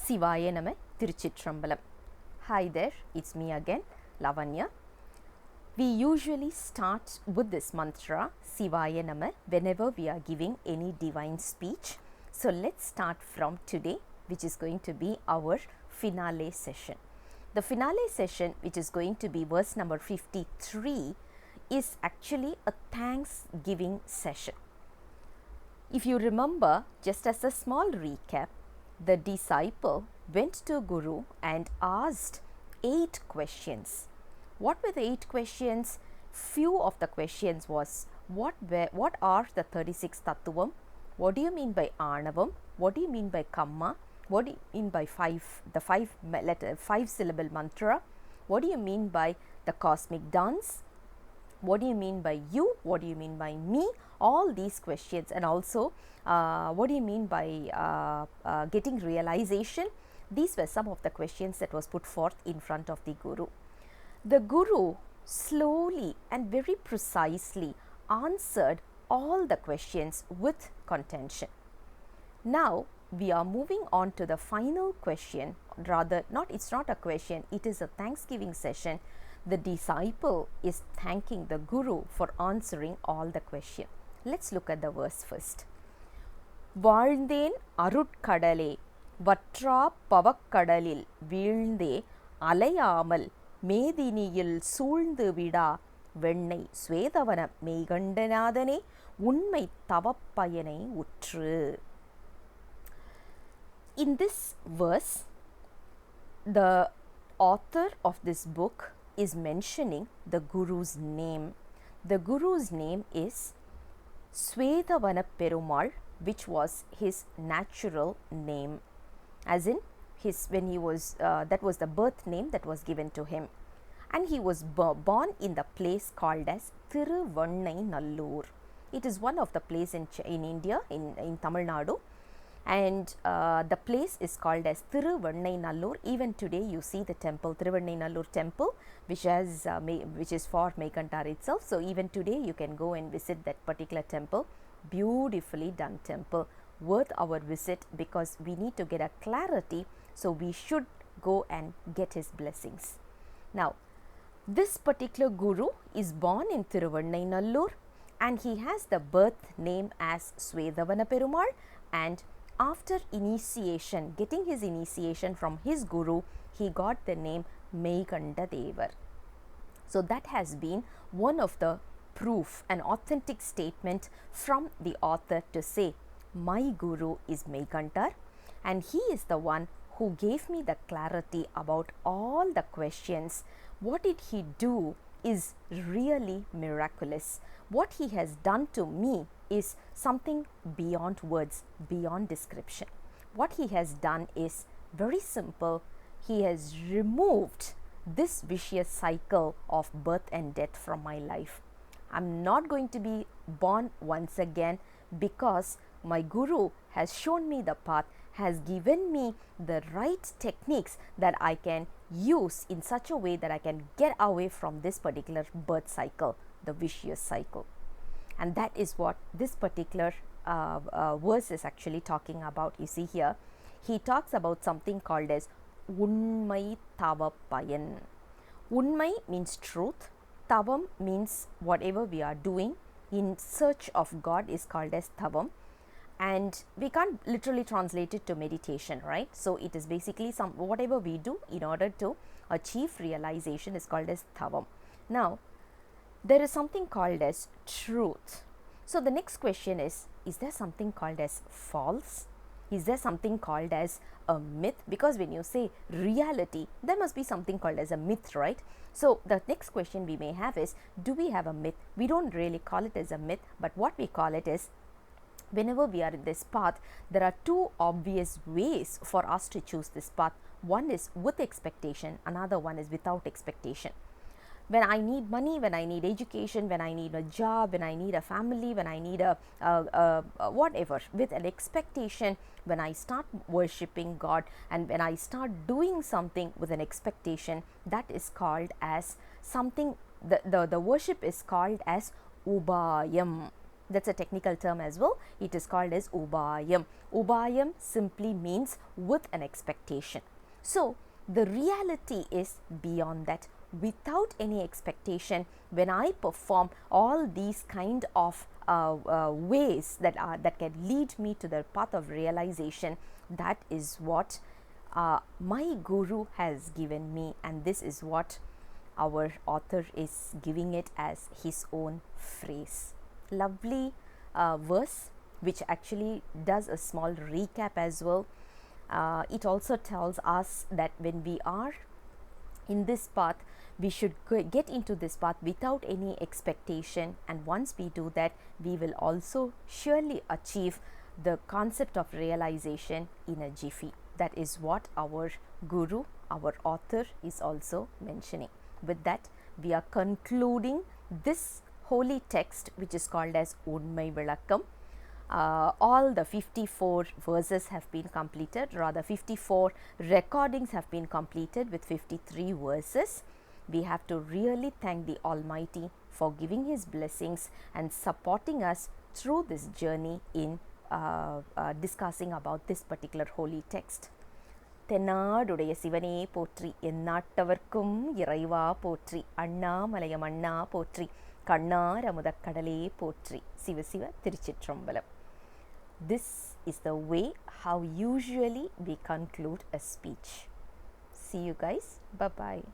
Sivaya Nama Tiruchitrambalam. Hi there, it's me again, Lavanya. We usually start with this mantra, Sivaya Nama, whenever we are giving any divine speech. So let's start from today, which is going to be our finale session. The finale session, which is going to be verse number 53, is actually a Thanksgiving session. If you remember, just as a small recap, the disciple went to Guru and asked 8 questions. What were the 8 questions? Few of the questions was, what are the 36 tattvam? What do you mean by Anavam? What do you mean by Kamma? What do you mean by 5 syllable mantra? What do you mean by the cosmic dance? What do you mean by you? What do you mean by me? All these questions, and also what do you mean by getting realization? These were some of the questions that was put forth in front of the Guru. The Guru slowly and very precisely answered all the questions with contention. Now we are moving on to the final question. Rather, it's not a question, it is a Thanksgiving session. The disciple is thanking the Guru for answering all the questions. Let's look at the verse first. Vaazhnthen arutkadaley vatra pavakkadalil veelnthe alayamal mediniyil soolnthu vida vennai svedavana meigandanathane unmai tavapayanai utru. In this verse, the author of this book is mentioning the Guru's name. The Guru's name is Svedavana Perumal, which was his natural name, as in when he was that was the birth name that was given to him, and he was born in the place called as Nallur. It is one of the place in India, in Tamil Nadu, and the place is called as Nallur. Even today you see the temple, Nallur temple, which is for Meikantar itself. So even today you can go and visit that particular temple. Beautifully done temple, worth our visit, because we need to get a clarity, so we should go and get his blessings. Now this particular Guru is born in Nallur, and he has the birth name as Svedavana Perumal, and after initiation, getting his initiation from his Guru, he got the name Meiganda Devar. So that has been one of the proof, an authentic statement from the author to say, my Guru is Meikantar, and he is the one who gave me the clarity about all the questions. What did he do is really miraculous. What he has done to me is something beyond words, beyond description. What he has done is very simple. He has removed this vicious cycle of birth and death from my life. I'm not going to be born once again, because my Guru has shown me the path, has given me the right techniques that I can use in such a way that I can get away from this particular birth cycle, the vicious cycle. And that is what this particular verse is actually talking about. You see here, he talks about something called as Unmai Tavapayan. Unmai means truth. Tavam means whatever we are doing in search of God is called as Tavam. And we can't literally translate it to meditation, right? So it is basically whatever we do in order to achieve realization is called as Tavam. Now, there is something called as truth. So the next question is there something called as false? Is there something called as a myth? Because when you say reality, there must be something called as a myth, right? So the next question we may have is, do we have a myth? We don't really call it as a myth, but what we call it is, whenever we are in this path, there are 2 obvious ways for us to choose this path. One is with expectation, another one is without expectation. When I need money, when I need education, when I need a job, when I need a family, when I need a whatever, with an expectation, when I start worshipping God and when I start doing something with an expectation, that is called as something, the worship is called as Ubayam. That's a technical term as well. It is called as ubayam. Ubayam simply means with an expectation. So the reality is beyond that. Without any expectation, when I perform all these kind of ways that can lead me to the path of realization, that is what my guru has given me, and this is what our author is giving it as his own phrase. Lovely verse, which actually does a small recap as well. It also tells us that when we are in this path, we should get into this path without any expectation, and once we do that, we will also surely achieve the concept of realization in a jiffy. That is what our guru, our author, is also mentioning. With that, we are concluding this holy text, which is called as Unmai vilakkam. All the 54 verses have been completed, rather 54 recordings have been completed with 53 verses. We have to really thank the Almighty for giving His blessings and supporting us through this journey in discussing about this particular holy text. தென்னாடுடைய சிவனே போற்றி, எந்நாட்டவர்க்கும் இறைவா போற்றி, அண்ணாமலையம் அண்ணா போற்றி, கண்ணார் அமுதக் கடலே போற்றி. சிவ சிவ திருச்சிற்றம்பலம். This is the way how usually we conclude a speech. See you guys. Bye-bye.